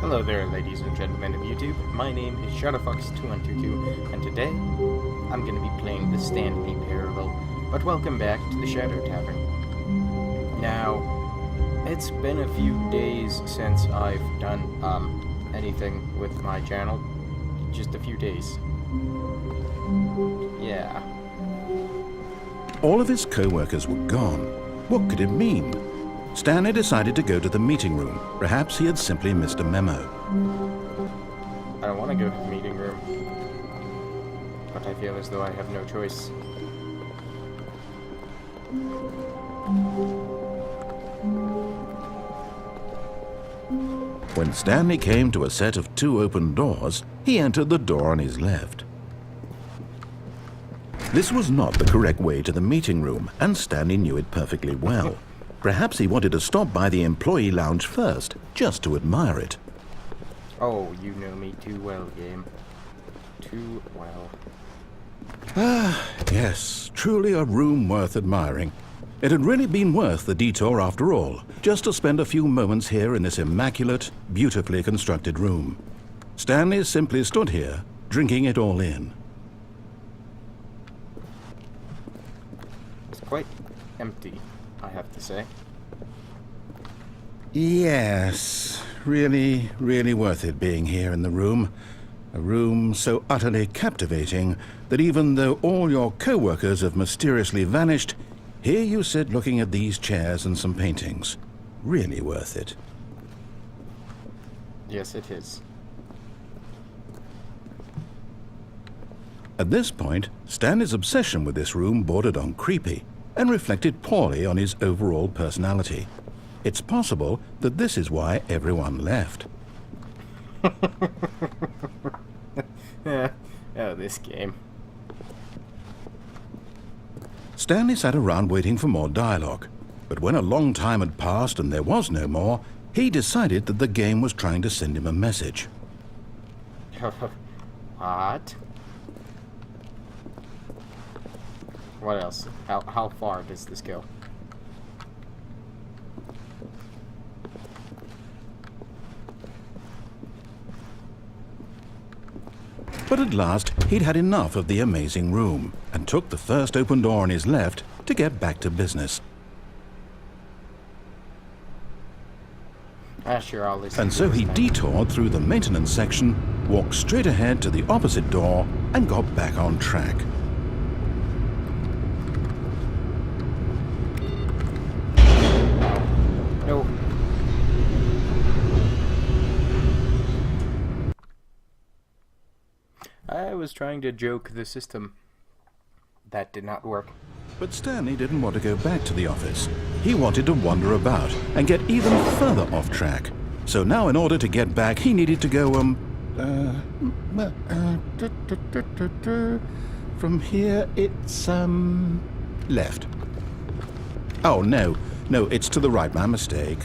Hello there, ladies and gentlemen of YouTube. My name is ShadowFox2122, and today I'm going to be playing the Stanley Parable. But welcome back to the Shadow Tavern. Now, it's been a few days since I've done anything with my channel. Just a few days. Yeah. All of his co-workers were gone. What could it mean? Stanley decided to go to the meeting room. Perhaps he had simply missed a memo. I don't want to go to the meeting room, but I feel as though I have no choice. When Stanley came to a set of two open doors, he entered the door on his left. This was not the correct way to the meeting room, and Stanley knew it perfectly well. Perhaps he wanted to stop by the employee lounge first, just to admire it. Oh, you know me too well, game. Too well. Ah, yes, truly a room worth admiring. It had really been worth the detour after all, just to spend a few moments here in this immaculate, beautifully constructed room. Stanley simply stood here, drinking it all in. It's quite empty, I have to say. Yes, really, really worth it being here in the room. A room so utterly captivating that even though all your co-workers have mysteriously vanished, here you sit looking at these chairs and some paintings. Really worth it. Yes, it is. At this point, Stanley's obsession with this room bordered on creepy and reflected poorly on his overall personality. It's possible that this is why everyone left. Oh, this game. Stanley sat around waiting for more dialogue, but when a long time had passed and there was no more, he decided that the game was trying to send him a message. What? What else? How far does this go? But at last, he'd had enough of the amazing room and took the first open door on his left to get back to business. Sure, I'll listen. And so he detoured through the maintenance section, walked straight ahead to the opposite door, and got back on track. No. I was trying to joke the system. That did not work. But Stanley didn't want to go back to the office. He wanted to wander about and get even further off track. So now in order to get back, he needed to go, from here it's, left. Oh, no, it's to the right, my mistake.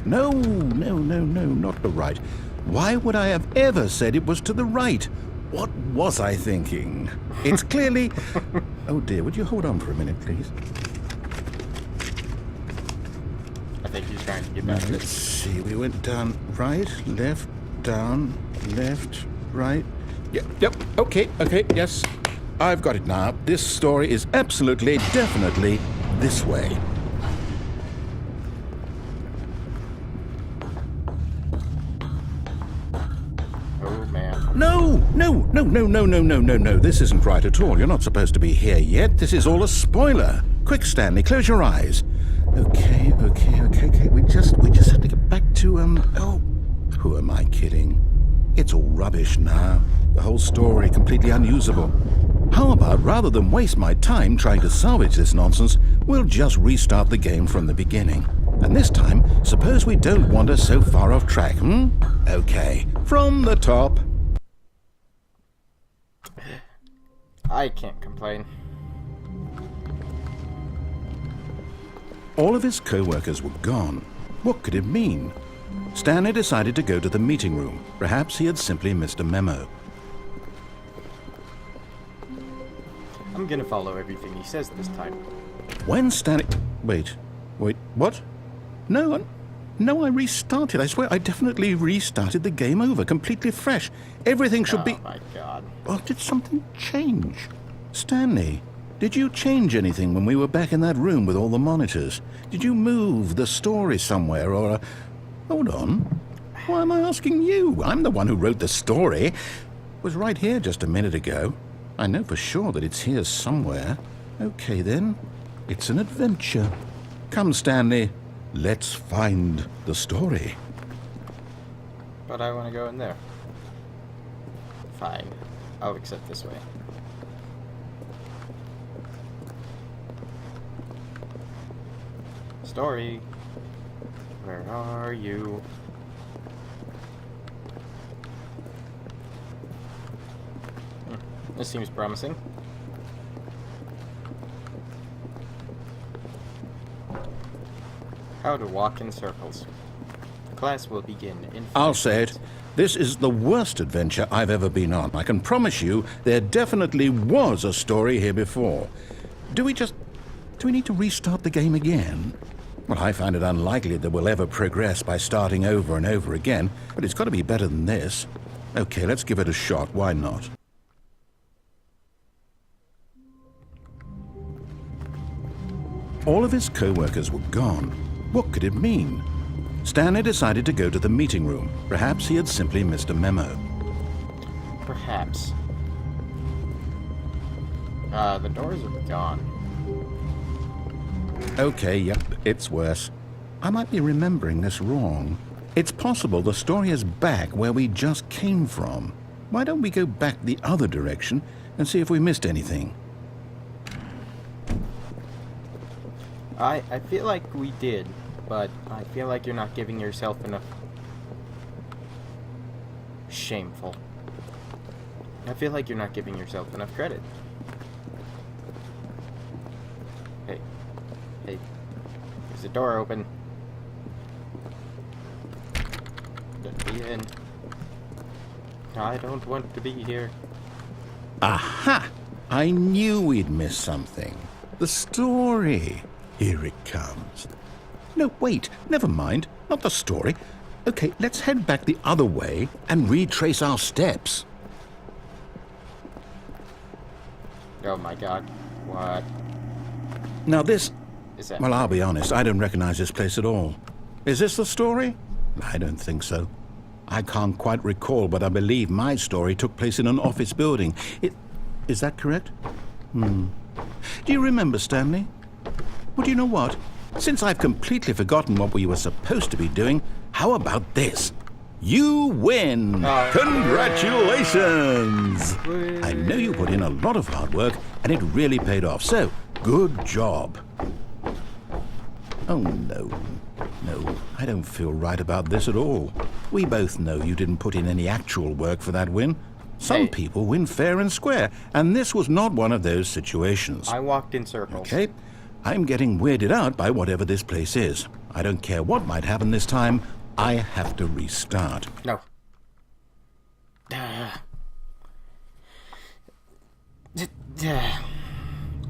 No, not the right. Why would I have ever said it was to the right? What was I thinking? It's clearly... Oh dear, would you hold on for a minute, please? I think he's trying to get back. Let's see, we went down right, left, down, left, right. Yep, okay, yes. I've got it now. This story is absolutely, definitely this way. No. This isn't right at all. You're not supposed to be here yet. This is all a spoiler. Quick, Stanley, close your eyes. Okay. We just have to get back to, oh, who am I kidding? It's all rubbish now. The whole story completely unusable. How about, rather than waste my time trying to salvage this nonsense, we'll just restart the game from the beginning. And this time, suppose we don't wander so far off track, Okay, from the top. I can't complain. All of his co-workers were gone. What could it mean? Stanley decided to go to the meeting room. Perhaps he had simply missed a memo. I'm gonna follow everything he says this time. When Stanley... Wait, what? No, No, I restarted. I swear I definitely restarted the game over, completely fresh. Everything should be... Oh my god. Well, did something change? Stanley, did you change anything when we were back in that room with all the monitors? Did you move the story somewhere or... Hold on. Why am I asking you? I'm the one who wrote the story. It was right here just a minute ago. I know for sure that it's here somewhere. Okay, then. It's an adventure. Come, Stanley. Let's find the story. But I want to go in there. Fine. I'll accept this way. Story. Where are you? This seems promising. How to walk in circles. Class will begin in 5 I'll say it. minutes. This is the worst adventure I've ever been on. I can promise you there definitely was a story here before. Do we need to restart the game again? Well, I find it unlikely that we'll ever progress by starting over and over again, but it's got to be better than this. Okay, let's give it a shot. Why not? All of his co-workers were gone. What could it mean? Stanley decided to go to the meeting room. Perhaps he had simply missed a memo. Perhaps. The doors are gone. Okay, yep, it's worse. I might be remembering this wrong. It's possible the story is back where we just came from. Why don't we go back the other direction and see if we missed anything? I feel like we did, but I feel like you're not giving yourself enough... Shameful. I feel like you're not giving yourself enough credit. Hey. Hey. There's a door open. Let me in. I don't want to be here. Aha! I knew we'd missed something. The story. Here it comes. No, wait, never mind. Not the story. Okay, let's head back the other way and retrace our steps. Oh my god. What Now this... is that? Well, I'll be honest, I don't recognize this place at all. Is this the story? I don't think so. I can't quite recall, but I believe my story took place in an office building. Is that correct? Do you remember, Stanley? Well, do you know what? Since I've completely forgotten what we were supposed to be doing, how about this? You win! Congratulations! I know you put in a lot of hard work, and it really paid off, so good job. Oh, no. No, I don't feel right about this at all. We both know you didn't put in any actual work for that win. Some people win fair and square, and this was not one of those situations. I walked in circles. Okay, I'm getting weirded out by whatever this place is. I don't care what might happen this time. I have to restart. No.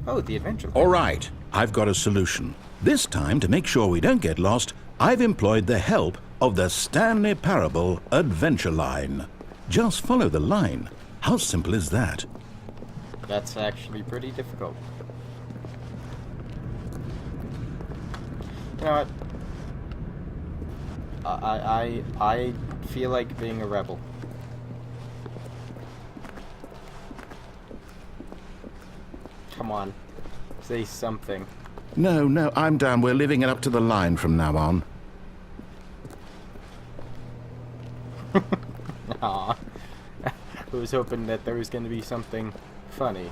Oh, the adventure. All right, I've got a solution. This time, to make sure we don't get lost, I've employed the help of the Stanley Parable Adventure Line. Just follow the line. How simple is that? That's actually pretty difficult. You know what? I feel like being a rebel. Come on. Say something. No, I'm down. We're living it up to the line from now on. Aw. I was hoping that there was going to be something funny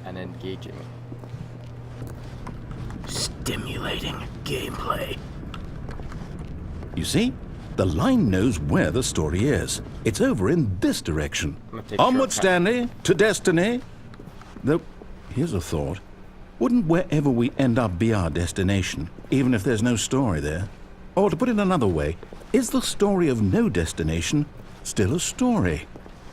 and engaging. Stimulating gameplay. You see? The line knows where the story is. It's over in this direction. Onward, Stanley, to destiny. Though, here's a thought. Wouldn't wherever we end up be our destination, even if there's no story there? Or to put it another way, is the story of no destination still a story?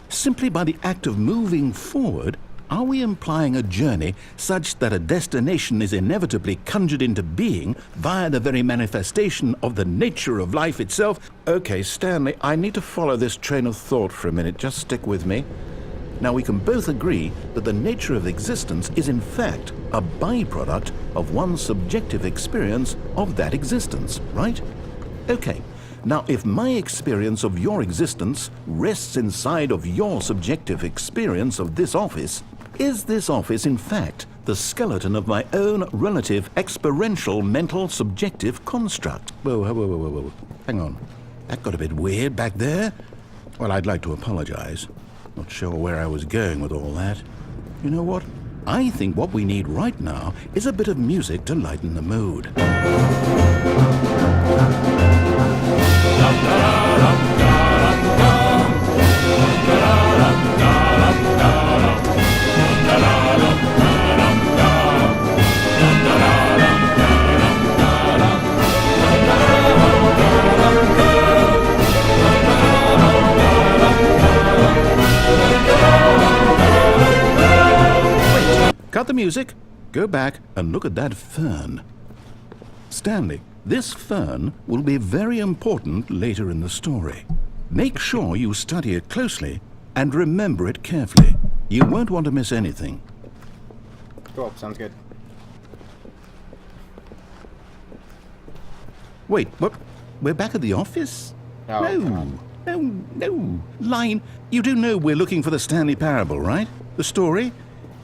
Simply by the act of moving forward, Are we implying a journey such that a destination is inevitably conjured into being via the very manifestation of the nature of life itself? Okay, Stanley, I need to follow this train of thought for a minute. Just stick with me. Now, we can both agree that the nature of existence is in fact a byproduct of one's subjective experience of that existence, right? Okay. Now, if my experience of your existence rests inside of your subjective experience of this office, is this office, in fact, the skeleton of my own relative experiential mental subjective construct? Whoa. Hang on. That got a bit weird back there. Well, I'd like to apologize. Not sure where I was going with all that. You know what? I think what we need right now is a bit of music to lighten the mood. Cut the music, go back and look at that fern. Stanley, this fern will be very important later in the story. Make sure you study it closely and remember it carefully. You won't want to miss anything. Cool, sounds good. Wait, what? We're back at the office? Oh, No. Line, you do know we're looking for the Stanley Parable, right? The story?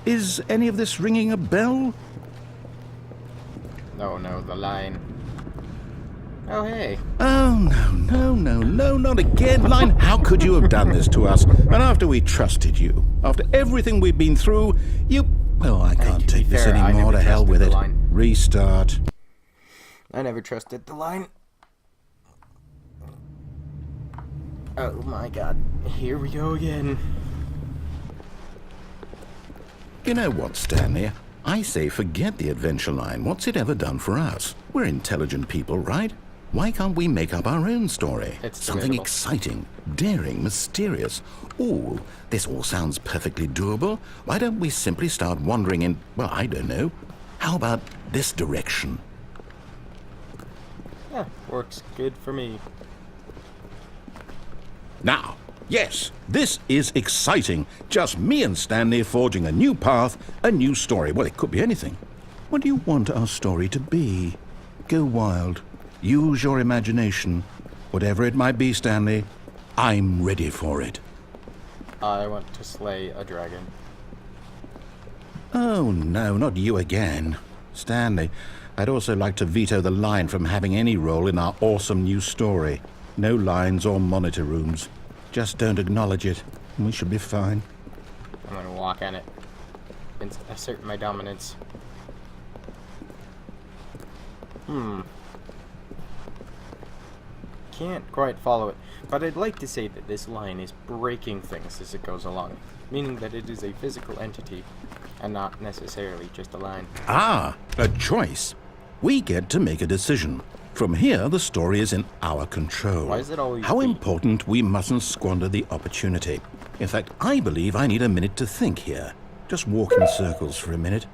Is any of this ringing a bell? No, the line. Oh, hey. Oh, no, not again. Line, how could you have done this to us? And after we trusted you, after everything we've been through, you... Well, I can't take this anymore. To hell with it. Restart. I never trusted the line. Oh my god. Here we go again. You know what, Stanley? I say forget the adventure line. What's it ever done for us? We're intelligent people, right? Why can't we make up our own story? It's something doable. Exciting, daring, mysterious. Ooh, this all sounds perfectly doable. Why don't we simply start wandering in, well, I don't know. How about this direction? Yeah, works good for me. Now, yes, this is exciting. Just me and Stanley forging a new path, a new story. Well, it could be anything. What do you want our story to be? Go wild. Use your imagination. Whatever it might be, Stanley, I'm ready for it. I want to slay a dragon. Oh, no, not you again. Stanley, I'd also like to veto the line from having any role in our awesome new story. No lines or monitor rooms. Just don't acknowledge it, and we should be fine. I'm gonna walk on it and assert my dominance. Can't quite follow it, but I'd like to say that this line is breaking things as it goes along, meaning that it is a physical entity and not necessarily just a line. Ah, a choice. We get to make a decision. From here, the story is in our control. Why is it always How we? important we mustn't squander the opportunity. In fact, I believe I need a minute to think here. Just walk in circles for a minute.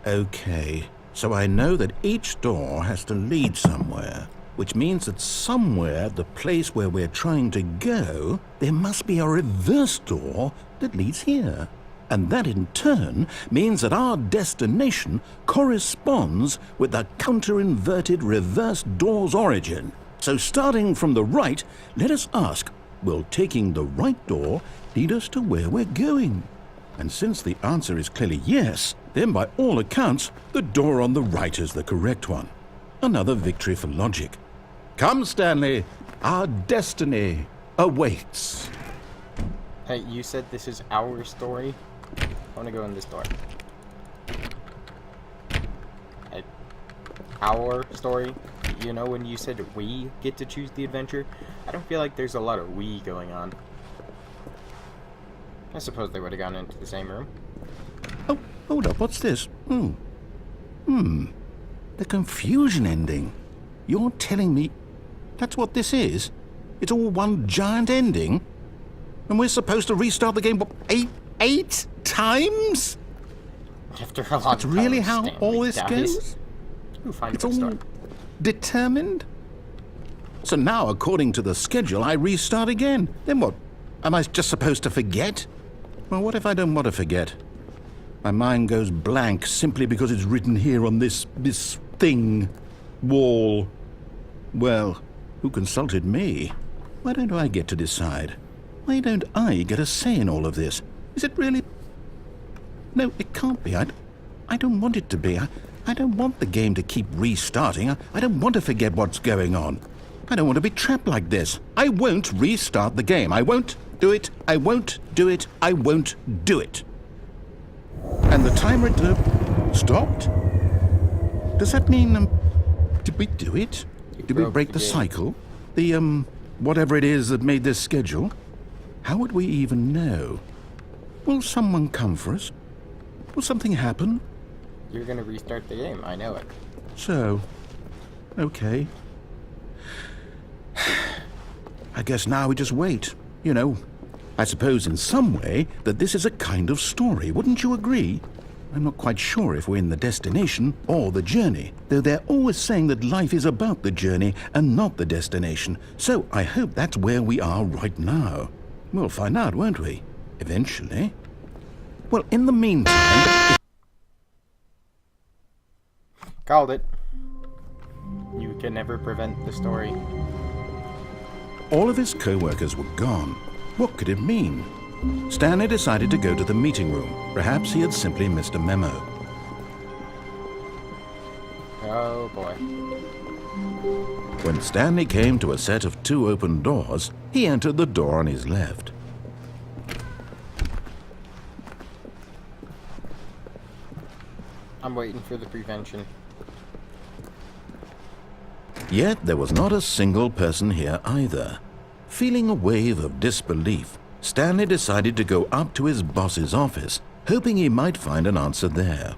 Okay, so I know that each door has to lead somewhere, which means that somewhere, the place where we're trying to go, there must be a reverse door that leads here. And that in turn means that our destination corresponds with the counter-inverted reverse door's origin. So starting from the right, let us ask, will taking the right door lead us to where we're going? And since the answer is clearly yes, then by all accounts, the door on the right is the correct one. Another victory for logic. Come, Stanley, our destiny awaits. Hey, you said this is our story? I want to go in this door. Our story? You know, when you said we get to choose the adventure, I don't feel like there's a lot of we going on. I suppose they would have gone into the same room. Oh, hold up, what's this? The confusion ending. You're telling me that's what this is? It's all one giant ending? And we're supposed to restart the game, what, eight times? After a long That's really time, how Stanley all this dies. goes? Who finds It's the all story? determined? So now, according to the schedule, I restart again. Then what? Am I just supposed to forget? Well, what if I don't want to forget? My mind goes blank simply because it's written here on this thing, wall. Well, who consulted me? Why don't I get to decide? Why don't I get a say in all of this? Is it really? No, it can't be. I don't want it to be. I don't want the game to keep restarting. I don't want to forget what's going on. I don't want to be trapped like this. I won't restart the game. I won't do it. I won't do it. I won't do it. And the timer stopped? Does that mean, did we do it? Did we break the cycle? The, whatever it is that made this schedule? How would we even know? Will someone come for us? Will something happen? You're gonna restart the game, I know it. So, okay. I guess now we just wait. You know, I suppose in some way that this is a kind of story, wouldn't you agree? I'm not quite sure if we're in the destination or the journey, though they're always saying that life is about the journey and not the destination. So I hope that's where we are right now. We'll find out, won't we? Eventually. Well, in the meantime... Called it. You can never prevent the story. All of his co-workers were gone. What could it mean? Stanley decided to go to the meeting room. Perhaps he had simply missed a memo. Oh boy. When Stanley came to a set of 2 open doors, he entered the door on his left. I'm waiting for the prevention. Yet there was not a single person here either. Feeling a wave of disbelief, Stanley decided to go up to his boss's office, hoping he might find an answer there.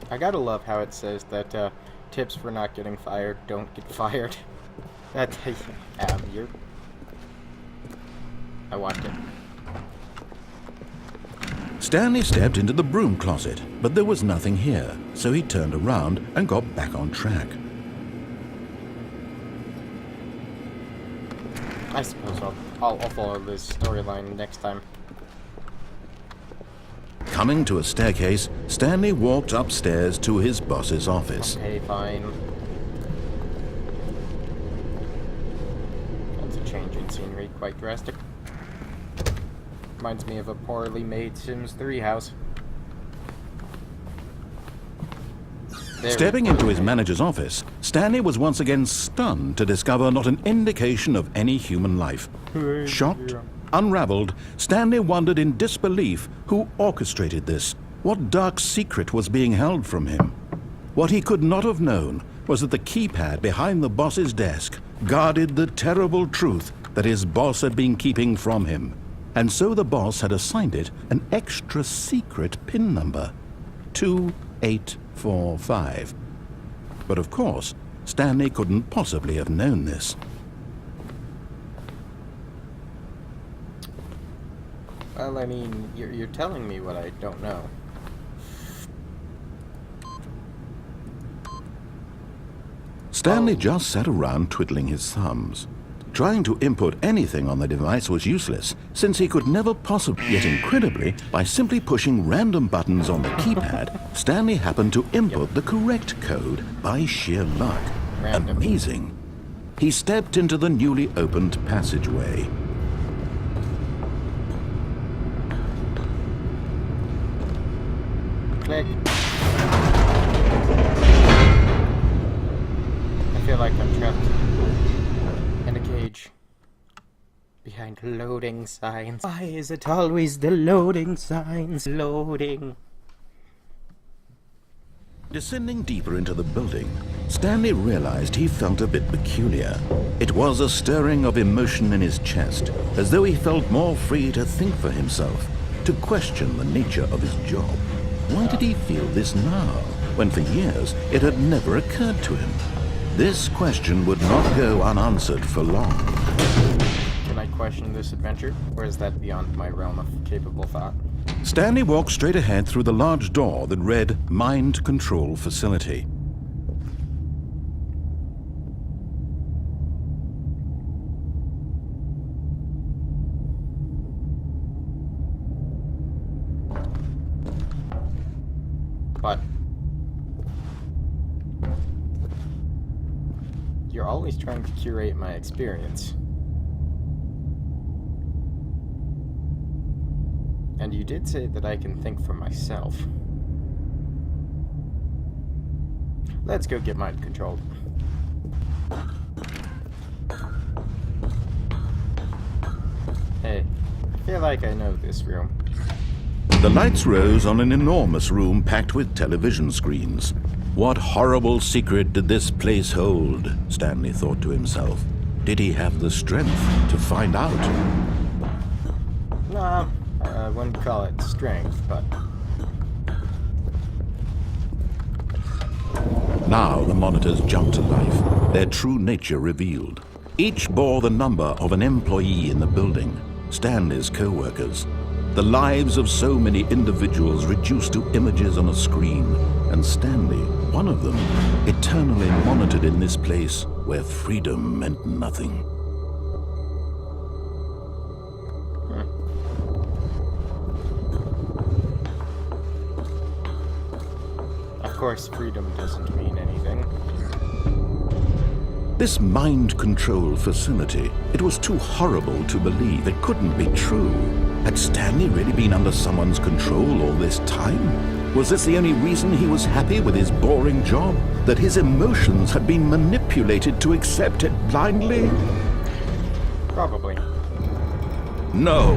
I gotta love how it says that tips for not getting fired don't get fired. That's you're... I watched it. Stanley stepped into the broom closet, but there was nothing here, so he turned around and got back on track. I suppose I'll follow this storyline next time. Coming to a staircase, Stanley walked upstairs to his boss's office. Okay, fine. That's a change in scenery, quite drastic. Reminds me of a poorly made Sims 3 house. Stepping into his manager's office, Stanley was once again stunned to discover not an indication of any human life. Shocked, unraveled, Stanley wondered in disbelief who orchestrated this. What dark secret was being held from him? What he could not have known was that the keypad behind the boss's desk guarded the terrible truth that his boss had been keeping from him. And so the boss had assigned it an extra secret PIN number, 2845. But of course, Stanley couldn't possibly have known this. Well, I mean, you're telling me what I don't know. Stanley just sat around twiddling his thumbs. Trying to input anything on the device was useless, since he could never possibly, yet incredibly, by simply pushing random buttons on the keypad, Stanley happened to input the correct code by sheer luck. Random. Amazing. He stepped into the newly opened passageway. Click. I feel like I'm trapped in a cage behind loading signs. Why is it always the loading signs? Loading. Descending deeper into the building, Stanley realized he felt a bit peculiar. It was a stirring of emotion in his chest, as though he felt more free to think for himself, to question the nature of his job. Why did he feel this now? when for years it had never occurred to him. This question would not go unanswered for long. Can I question this adventure, or is that beyond my realm of capable thought? Stanley walked straight ahead through the large door that read Mind Control Facility. But you're always trying to curate my experience. And you did say that I can think for myself. Let's go get mind control. Hey, I feel like I know this room. The lights rose on an enormous room packed with television screens. What horrible secret did this place hold? Stanley thought to himself. Did he have the strength to find out? Nah, I wouldn't call it strength, but... Now the monitors jumped to life, their true nature revealed. Each bore the number of an employee in the building, Stanley's co-workers. The lives of so many individuals reduced to images on a screen, and Stanley, one of them, eternally monitored in this place where freedom meant nothing. Of course, freedom doesn't mean anything. This mind control facility, it was too horrible to believe. It couldn't be true. Had Stanley really been under someone's control all this time? Was this the only reason he was happy with his boring job? That his emotions had been manipulated to accept it blindly? Probably. No.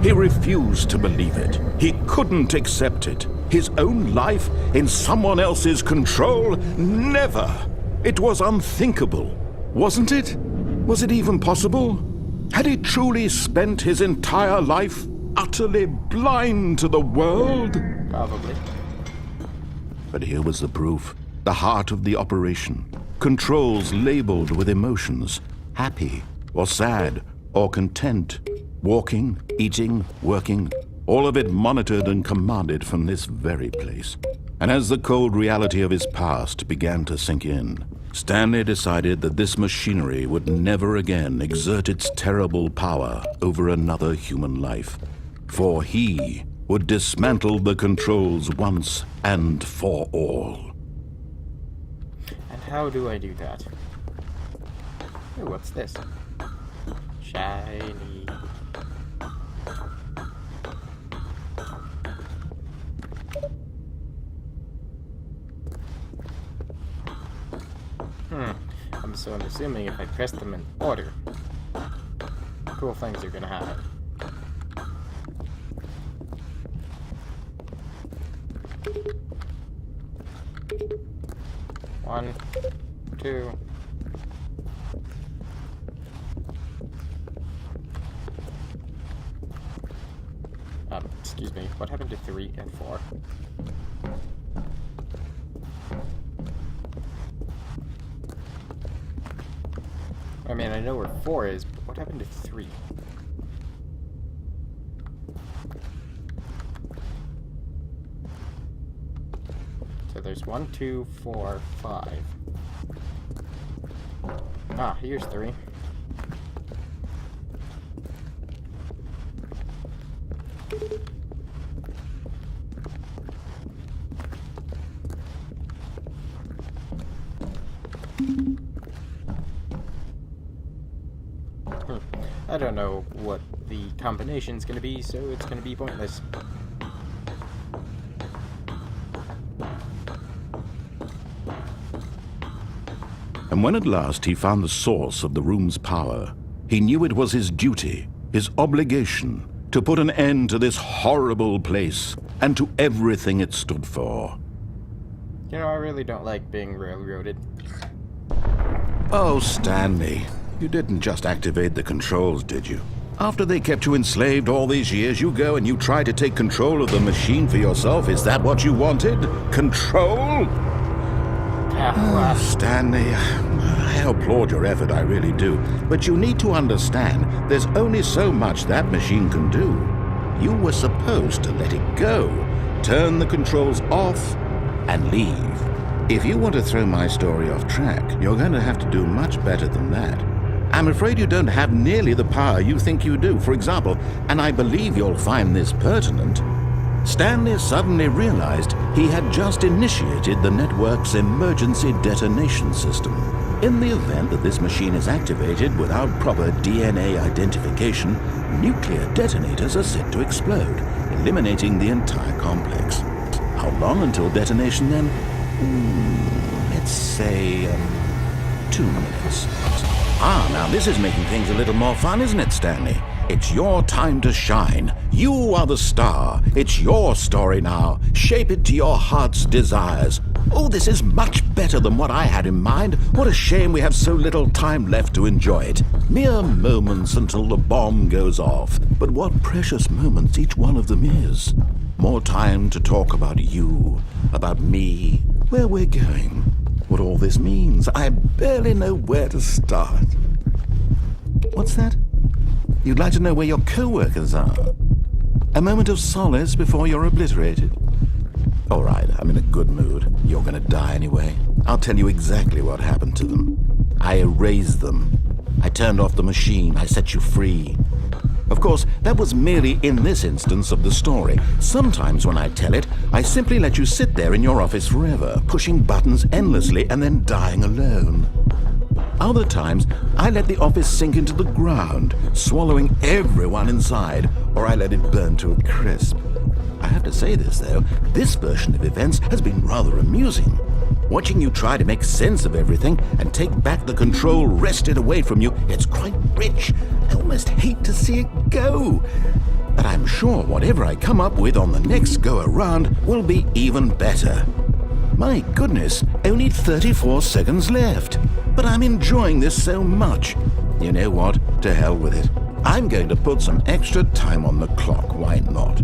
He refused to believe it. He couldn't accept it. His own life in someone else's control? Never! It was unthinkable, wasn't it? Was it even possible? Had he truly spent his entire life utterly blind to the world? Probably. But here was the proof. The heart of the operation. Controls labeled with emotions. Happy, or sad, or content. Walking, eating, working. All of it monitored and commanded from this very place. And as the cold reality of his past began to sink in, Stanley decided that this machinery would never again exert its terrible power over another human life. For he would dismantle the controls once and for all. And how do I do that? Ooh, what's this? Shiny. I'm assuming if I press them in order, cool things are gonna happen. One, two. Excuse me, what happened to 3 and 4? I mean, I know where 4 is, but what happened to 3? So there's 1, 2, 4, 5. Ah, here's 3. I don't know what the combination's gonna be, so it's gonna be pointless. And when at last he found the source of the room's power, he knew it was his duty, his obligation, to put an end to this horrible place and to everything it stood for. You know, I really don't like being railroaded. Oh, Stanley, you didn't just activate the controls, did you? After they kept you enslaved all these years, you go and you try to take control of the machine for yourself. Is that what you wanted? Control? Stanley, I applaud your effort, I really do. But you need to understand, there's only so much that machine can do. You were supposed to let it go, turn the controls off, and leave. If you want to throw my story off track, you're going to have to do much better than that. I'm afraid you don't have nearly the power you think you do. For example, and I believe you'll find this pertinent, Stanley suddenly realized he had just initiated the network's emergency detonation system. In the event that this machine is activated without proper DNA identification, nuclear detonators are set to explode, eliminating the entire complex. How long until detonation then? Let's say 2 minutes. Now this is making things a little more fun, isn't it, Stanley? It's your time to shine. You are the star. It's your story now. Shape it to your heart's desires. Oh, this is much better than what I had in mind. What a shame we have so little time left to enjoy it. Mere moments until the bomb goes off. But what precious moments each one of them is. More time to talk about you, about me, where we're going, what all this means. I barely know where to start. What's that? You'd like to know where your co-workers are? A moment of solace before you're obliterated? All right, I'm in a good mood. You're gonna die anyway. I'll tell you exactly what happened to them. I erased them. I turned off the machine. I set you free. Of course, that was merely in this instance of the story. Sometimes when I tell it, I simply let you sit there in your office forever, pushing buttons endlessly and then dying alone. Other times, I let the office sink into the ground, swallowing everyone inside, or I let it burn to a crisp. I have to say this, though, this version of events has been rather amusing. Watching you try to make sense of everything and take back the control wrested away from you, it's quite rich. I almost hate to see it go. But I'm sure whatever I come up with on the next go-around will be even better. My goodness, only 34 seconds left. But I'm enjoying this so much. You know what? To hell with it. I'm going to put some extra time on the clock. Why not?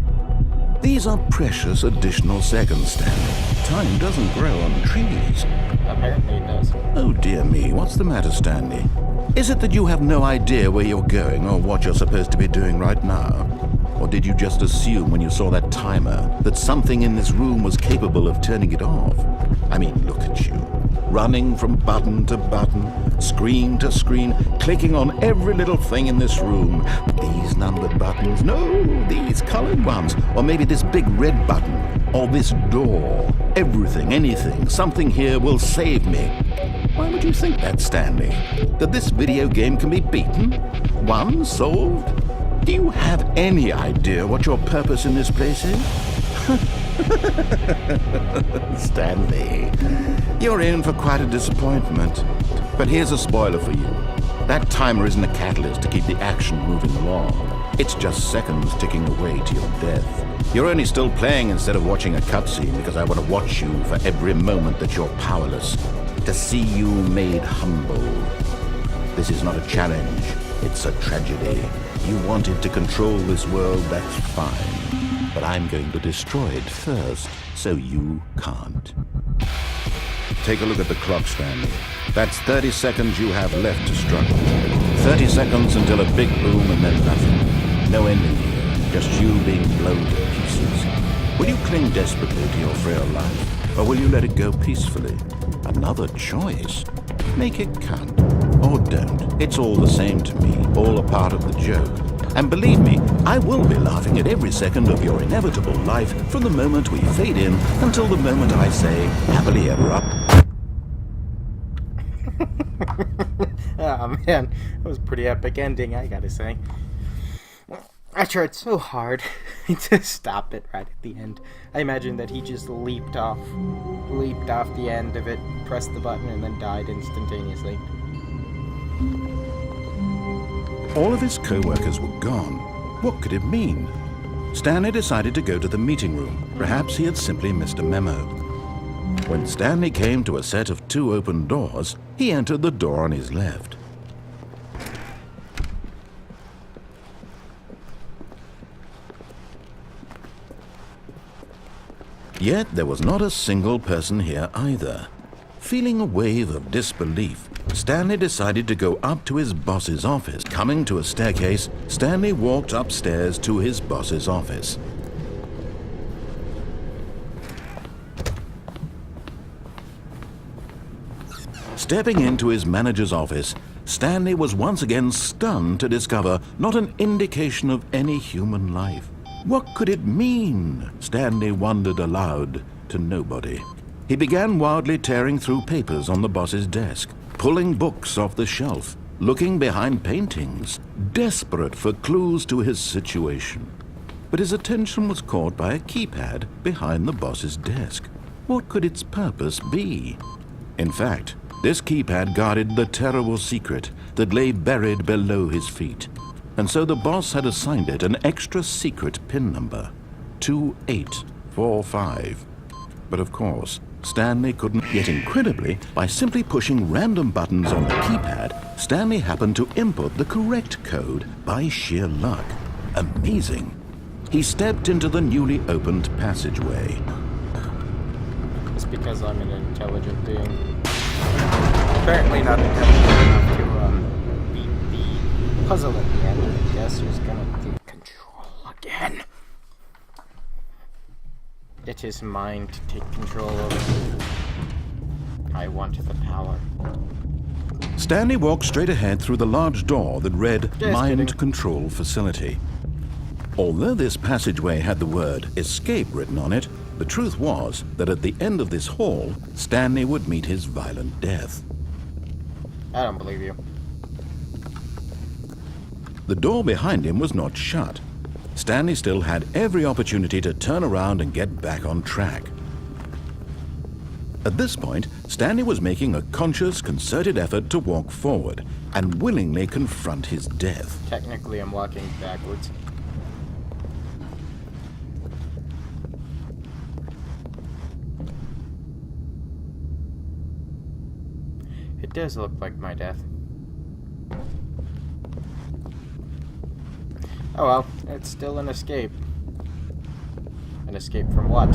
These are precious additional seconds, Stanley. Time doesn't grow on trees. Apparently it does. Oh dear me, what's the matter, Stanley? Is it that you have no idea where you're going or what you're supposed to be doing right now? Or did you just assume when you saw that timer that something in this room was capable of turning it off? I mean, look at you. Running from button to button, screen to screen, clicking on every little thing in this room. These numbered buttons, no, these colored ones. Or maybe this big red button, or this door. Everything, anything, something here will save me. Why would you think that, Stanley? That this video game can be beaten? Won? Solved? Do you have any idea what your purpose in this place is? Stanley, you're in for quite a disappointment. But here's a spoiler for you. That timer isn't a catalyst to keep the action moving along. It's just seconds ticking away to your death. You're only still playing instead of watching a cutscene because I want to watch you for every moment that you're powerless. To see you made humble. This is not a challenge. It's a tragedy. You wanted to control this world, that's fine. But I'm going to destroy it first, so you can't. Take a look at the clock, Stanley. That's 30 seconds you have left to struggle. 30 seconds until a big boom and then nothing. No ending here, just you being blown to pieces. Will you cling desperately to your frail life, or will you let it go peacefully? Another choice. Make it count. Or don't. It's all the same to me, all a part of the joke. And believe me, I will be laughing at every second of your inevitable life from the moment we fade in until the moment I say, happily ever up. Oh man, that was a pretty epic ending, I gotta say. I tried so hard to stop it right at the end. I imagine that he just leaped off the end of it, pressed the button, and then died instantaneously. All of his co-workers were gone. What could it mean? Stanley decided to go to the meeting room. Perhaps he had simply missed a memo. When Stanley came to a set of 2 open doors, he entered the door on his left. Yet there was not a single person here either. Feeling a wave of disbelief, Stanley decided to go up to his boss's office. Coming to a staircase, Stanley walked upstairs to his boss's office. Stepping into his manager's office, Stanley was once again stunned to discover not an indication of any human life. What could it mean? Stanley wondered aloud to nobody. He began wildly tearing through papers on the boss's desk, pulling books off the shelf, looking behind paintings, desperate for clues to his situation. But his attention was caught by a keypad behind the boss's desk. What could its purpose be? In fact, this keypad guarded the terrible secret that lay buried below his feet. And so the boss had assigned it an extra secret PIN number, 2845. But of course, Stanley couldn't. Yet incredibly, by simply pushing random buttons on the keypad, Stanley happened to input the correct code by sheer luck. Amazing. He stepped into the newly opened passageway. It's because I'm an intelligent being. Apparently not intelligent enough to beat the puzzle at the end. I guess who's gonna take control again? It is mine to take control over. I want the power. Stanley walked straight ahead through the large door that read Mind kidding. Control Facility. Although this passageway had the word escape written on it, the truth was that at the end of this hall, Stanley would meet his violent death. I don't believe you. The door behind him was not shut. Stanley still had every opportunity to turn around and get back on track. At this point, Stanley was making a conscious, concerted effort to walk forward and willingly confront his death. Technically, I'm walking backwards. It does look like my death. Oh well, it's still an escape. An escape from what?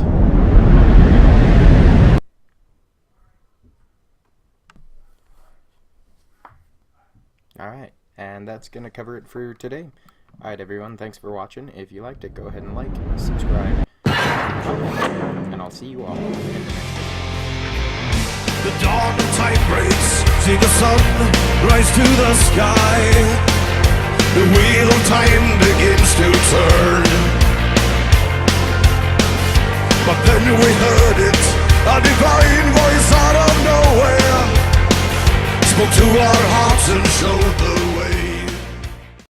Alright, and that's gonna cover it for today. Alright everyone, thanks for watching. If you liked it, go ahead and like, subscribe, and I'll see you all in the next video. The dawn of time breaks, see the sun rise to the sky. The wheel of time begins to turn. But then we heard it, a divine voice out of nowhere spoke to our hearts and showed